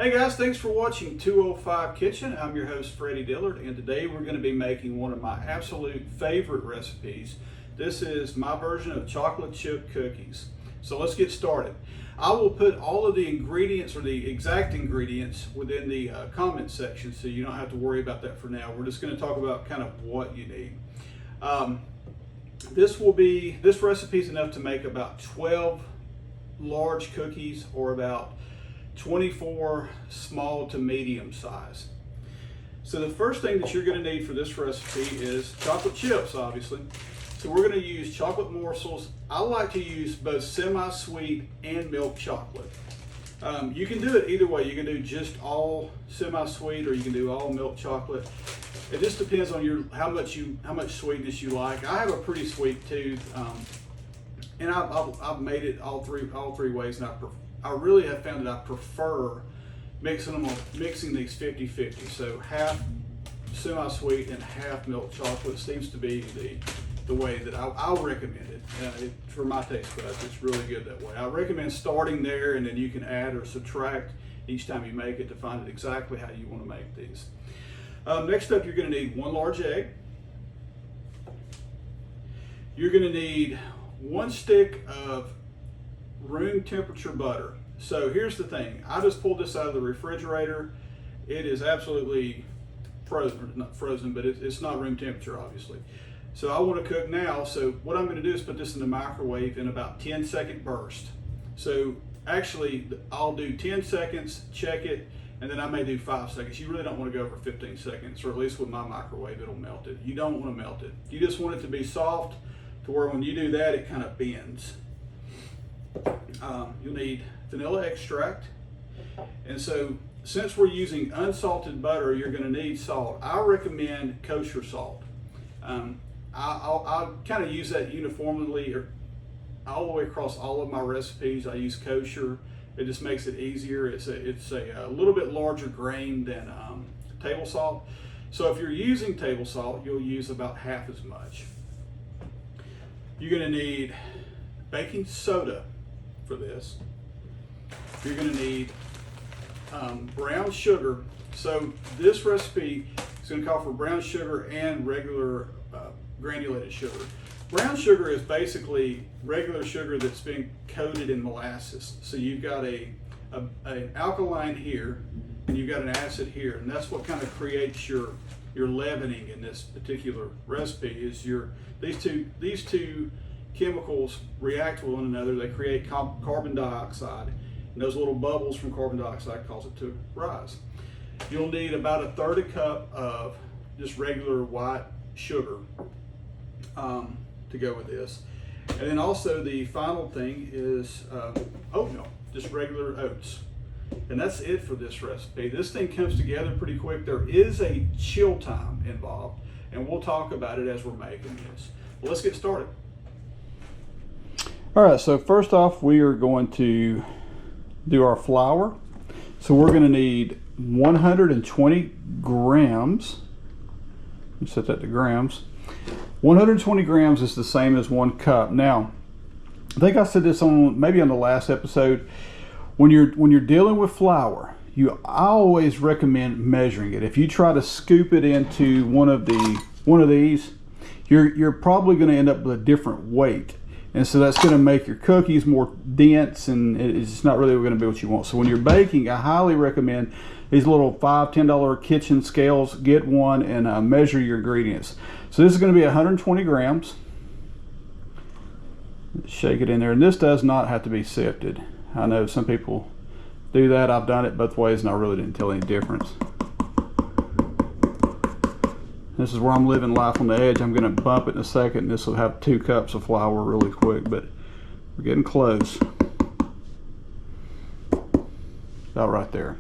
Hey guys, thanks for watching 205 Kitchen. I'm your host Freddie Dillard, and today we're going to be making one of my absolute favorite recipes. This is my version of chocolate chip cookies. So let's get started. I will put all of the ingredients or the exact ingredients within the comment section, so you don't have to worry about that for now. We're just going to talk about kind of what you need. This recipe is enough to make about 12 large cookies or about 24 small to medium size. So the first thing that you're going to need for this recipe is chocolate chips, obviously. So we're going to use chocolate morsels. I like to use both semi-sweet and milk chocolate. You can do it either way. You can do just all semi-sweet, or you can do all milk chocolate. It just depends on how much sweetness you like. I have a pretty sweet tooth, and I've made it all three ways, and I really have found that I prefer mixing these 50-50. So half semi-sweet and half milk chocolate seems to be the way that I'll recommend it. For my taste buds, it's really good that way. I recommend starting there, and then you can add or subtract each time you make it to find it exactly how you want to make these. Next up, you're going to need 1 large egg. You're going to need 1 stick of room temperature butter. So here's the thing, I just pulled this out of the refrigerator. It is absolutely frozen, not frozen, but it's not room temperature, obviously. So I want to cook now, so what I'm going to do is put this in the microwave in about 10-second burst. So actually I'll do 10 seconds, check it, and then I may do 5 seconds. You really don't want to go over 15 seconds, or at least with my microwave it'll melt it. You don't want to melt it. You just want it to be soft to where when you do that it kind of bends. You'll need vanilla extract, and so since we're using unsalted butter, you're going to need salt. I recommend kosher salt. I'll kind of use that uniformly or all the way across all of my recipes. I use kosher. It just makes it easier. It's a little bit larger grain than table salt. So if you're using table salt, you'll use about half as much. You're going to need baking soda for this. You're going to need brown sugar. So this recipe is going to call for brown sugar and regular granulated sugar. Brown sugar is basically regular sugar that's been coated in molasses. So you've got an alkaline here, and you've got an acid here, and that's what kind of creates your leavening in this particular recipe. Is these two chemicals react with one another. They create carbon dioxide, and those little bubbles from carbon dioxide cause it to rise. You'll need about 1/3 cup of just regular white sugar to go with this. And then also the final thing is oatmeal, just regular oats. And that's it for this recipe. This thing comes together pretty quick. There is a chill time involved, and we'll talk about it as we're making this. Well, let's get started. All right, so first off, we are going to do our flour. So we're going to need 120 grams. Let's set that to grams. 120 grams is the same as 1 cup. Now, I think I said this maybe on the last episode. When you're dealing with flour, I always recommend measuring it. If you try to scoop it into one of these, you're probably going to end up with a different weight. And so that's going to make your cookies more dense, and it's not really going to be what you want. So when you're baking, I highly recommend these little $5, $10 kitchen scales. Get one and measure your ingredients. So this is going to be 120 grams. Shake it in there, and this does not have to be sifted. I know some people do that. I've done it both ways, and I really didn't tell any difference. This is where I'm living life on the edge. I'm going to bump it in a second, and this will have 2 cups of flour really quick, but we're getting close. About right there.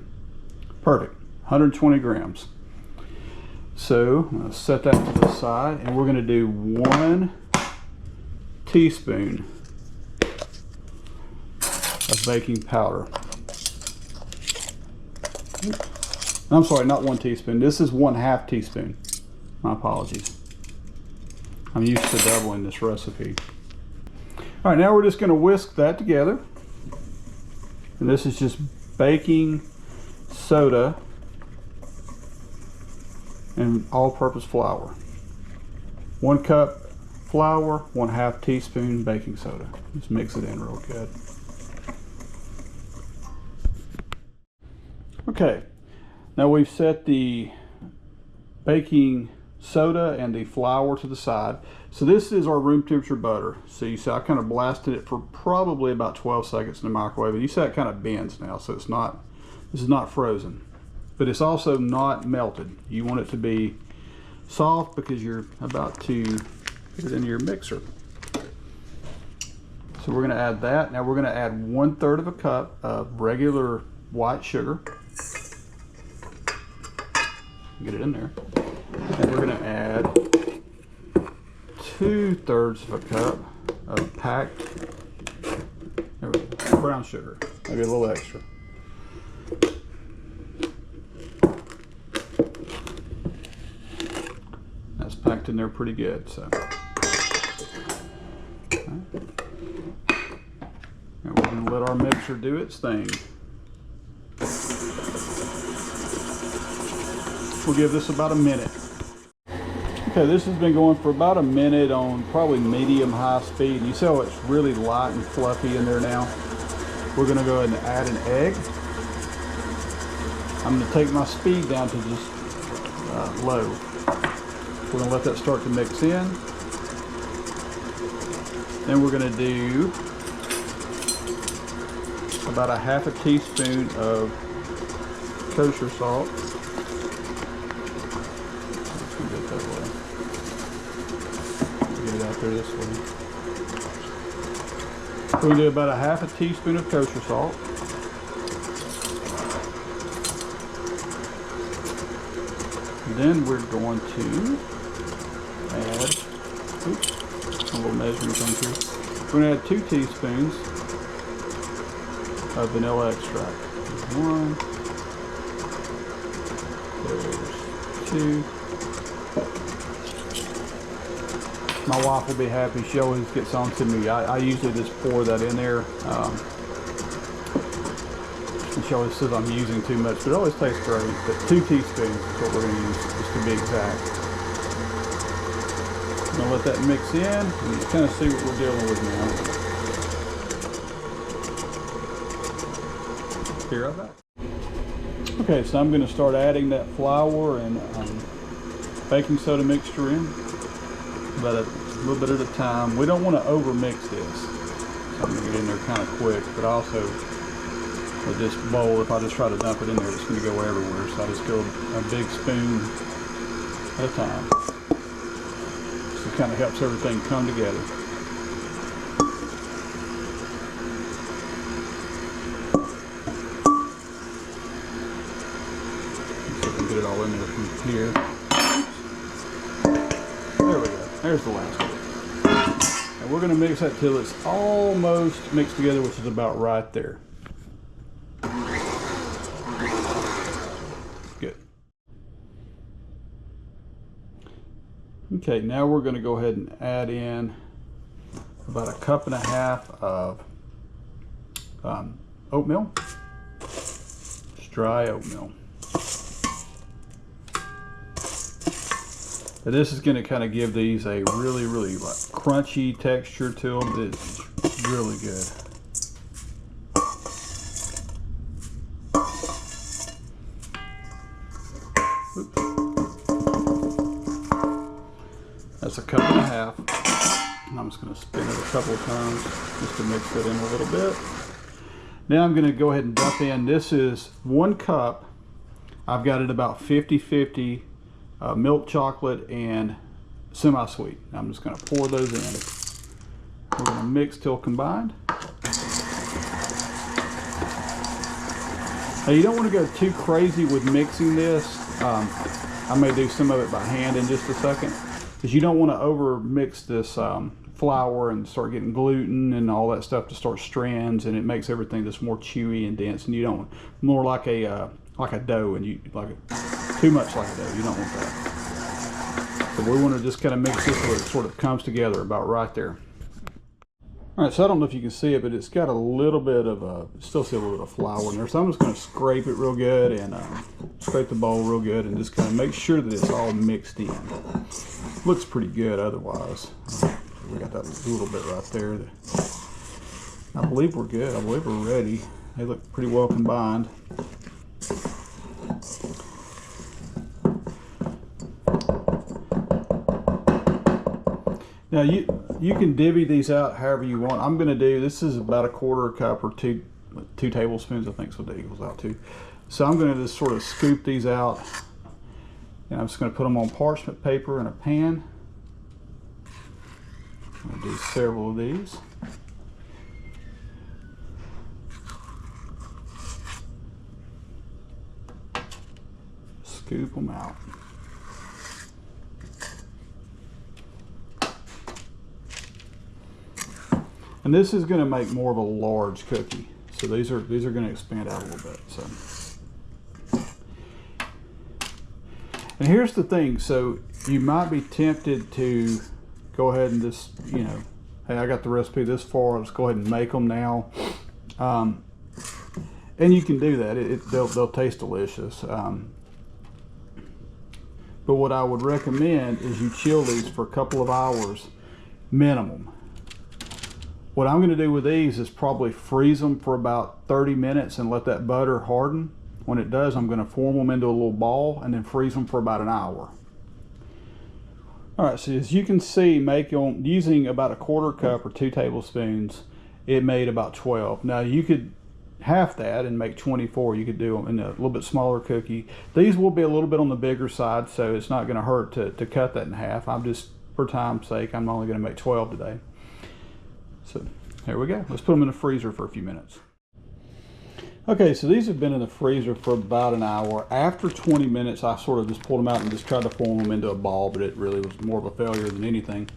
Perfect. 120 grams. So I'm going to set that to the side, and we're going to do 1 teaspoon of baking powder. I'm sorry, not 1 teaspoon. This is 1/2 teaspoon. My apologies. I'm used to doubling this recipe. All right, now we're just going to whisk that together. And this is just baking soda and all-purpose flour. 1 cup flour, 1/2 teaspoon baking soda. Just mix it in real good. Okay, now we've set the baking soda and the flour to the side. So this is our room temperature butter. So you see I kind of blasted it for probably about 12 seconds in the microwave. And you see it kind of bends now, so it's not, this is not frozen. But it's also not melted. You want it to be soft because you're about to put it into your mixer. So we're gonna add that. Now we're gonna add 1/3 of a cup of regular white sugar. Get it in there. And we're gonna add 2/3 of a cup of packed brown sugar, maybe a little extra. That's packed in there pretty good. So, okay. And we're gonna let our mixer do its thing. We'll give this about a minute. Okay, this has been going for about a minute on probably medium-high speed. You see how it's really light and fluffy in there now? We're gonna go ahead and add an egg. I'm gonna take my speed down to just low. We're gonna let that start to mix in. Then we're gonna do about 1/2 teaspoon of kosher salt. Get it out there this way. We're going to do about 1/2 teaspoon of kosher salt. And then we're going to add, oops, a little measuring thing here. We're going to add 2 teaspoons of vanilla extract. There's 1, there's 2. My wife will be happy. She always gets on to me. I usually just pour that in there. And she always says I'm using too much, but it always tastes great. But 2 teaspoons is what we're going to use, just to be exact. I'm going to let that mix in and you kind of see what we're dealing with now. Here I'm back. Okay, so I'm going to start adding that flour and baking soda mixture in. About a little bit at a time. We don't want to over mix this. So I'm going to get in there kind of quick, but also with this bowl, if I just try to dump it in there, it's going to go everywhere. So I just go a big spoon at a time. So it kind of helps everything come together. So I can get it all in there from here. There we go. There's the last one. And we're going to mix that till it's almost mixed together, which is about right there. Good. Okay, now we're going to go ahead and add in about 1.5 cups of oatmeal. Just dry oatmeal. This is going to kind of give these a really, really crunchy texture to them. It's really good. Oops. That's 1.5 cups. And I'm just going to spin it a couple of times just to mix it in a little bit. Now I'm going to go ahead and dump in. This is 1 cup. I've got it about 50-50. Milk chocolate and semi-sweet. I'm just going to pour those in. We're going to mix till combined. Now you don't want to go too crazy with mixing this. I may do some of it by hand in just a second, because you don't want to over mix this flour and start getting gluten and all that stuff to start strands, and it makes everything just more chewy and dense, and you don't want more like a dough, and you like it too much like a dough. You don't want that. So we want to just kind of mix this so it sort of comes together about right there. All right, so I don't know if you can see it, but it's got a little bit of still see a little bit of flour in there. So I'm just going to scrape it real good and scrape the bowl real good and just kind of make sure that it's all mixed in. Looks pretty good otherwise. We got that little bit right there. I believe we're good. I believe we're ready. They look pretty well combined. Now you can divvy these out however you want. I'm going to do, this is about a quarter cup or two tablespoons, I think is what that equals out to. So I'm going to just sort of scoop these out, and I'm just going to put them on parchment paper in a pan. I'm going to do several of these. Scoop them out. And this is going to make more of a large cookie. So these are going to expand out a little bit. So, and here's the thing. So you might be tempted to go ahead and just, you know, hey, I got the recipe this far. Let's go ahead and make them now. And you can do that. They'll taste delicious. But what I would recommend is you chill these for a couple of hours minimum. What I'm going to do with these is probably freeze them for about 30 minutes and let that butter harden. When it does, I'm going to form them into a little ball and then freeze them for about an hour. All right, so as you can see, using about a quarter cup or 2 tablespoons, it made about 12. Now you could half that and make 24. You could do them in a little bit smaller cookie. These will be a little bit on the bigger side, so it's not going to hurt to cut that in half. I'm just, for time's sake, I'm only going to make 12 today. So here we go. Let's put them in the freezer for a few minutes. Okay, so these have been in the freezer for about an hour. After 20 minutes, I sort of just pulled them out and just tried to form them into a ball, but it really was more of a failure than anything.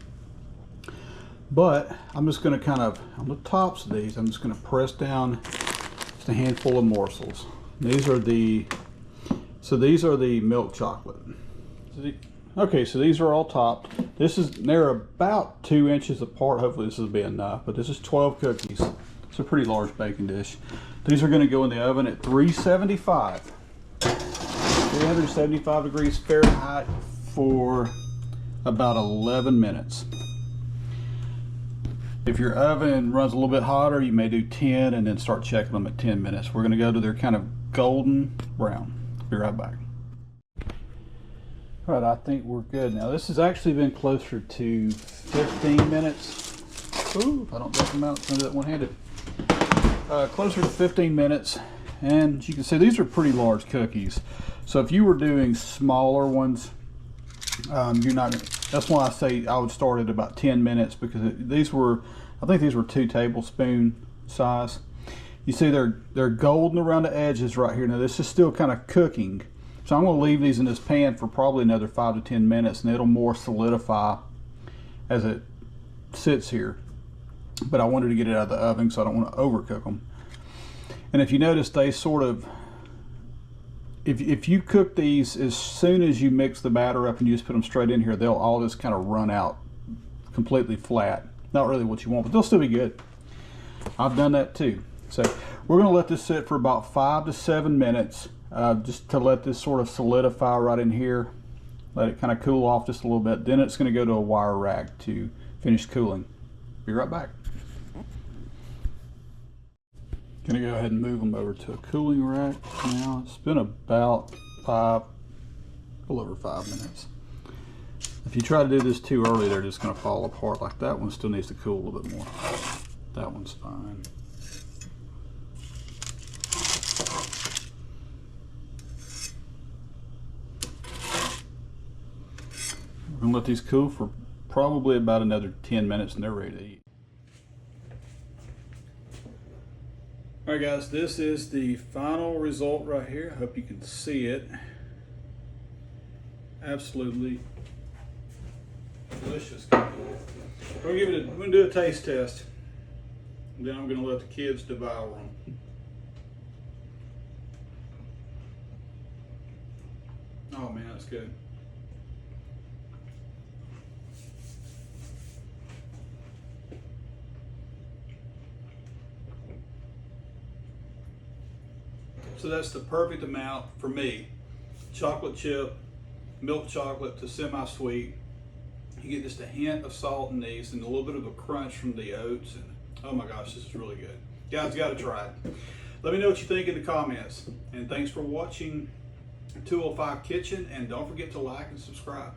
But I'm just going to kind of, on the tops of these, I'm just going to press down just a handful of morsels. These are the milk chocolate. Okay, so these are all topped. They're about 2 inches apart. Hopefully this will be enough, but this is 12 cookies. It's a pretty large baking dish. These are going to go in the oven at 375 degrees Fahrenheit for about 11 minutes. If your oven runs a little bit hotter, you may do 10 and then start checking them at 10 minutes. We're going to go to their kind of golden brown. Be right back. All right, I think we're good now. This has actually been closer to 15 minutes. Ooh, if I don't break them out, it's going to do that one-handed. Closer to 15 minutes, and as you can see, these are pretty large cookies. So if you were doing smaller ones, you're not gonna, that's why I say I would start at about 10 minutes, because I think these were 2 tablespoon size. You see they're golden around the edges right here. Now this is still kind of cooking. So I'm going to leave these in this pan for probably another 5 to 10 minutes, and it'll more solidify as it sits here. But I wanted to get it out of the oven, so I don't want to overcook them. And if you notice, they sort of, if you cook these as soon as you mix the batter up and you just put them straight in here, they'll all just kind of run out completely flat. Not really what you want, but they'll still be good. I've done that too. So we're going to let this sit for about 5 to 7 minutes. Just to let this sort of solidify right in here, let it kind of cool off just a little bit. Then it's going to go to a wire rack to finish cooling. Be right back. Going to go ahead and move them over to a cooling rack now. It's been about a little over 5 minutes. If you try to do this too early, they're just going to fall apart. Like that one still needs to cool a little bit more. That one's fine. We're going to let these cool for probably about another 10 minutes and they're ready to eat. All right guys, this is the final result right here. I hope you can see it. Absolutely delicious. We're going to do a taste test. And then I'm going to let the kids devour them. Oh man, that's good. So that's the perfect amount for me. Chocolate chip, milk chocolate to semi-sweet. You get just a hint of salt in these and a little bit of a crunch from the oats. And oh my gosh, this is really good. Guys, got to try it. Let me know what you think in the comments. And thanks for watching 205 Kitchen. And don't forget to like and subscribe.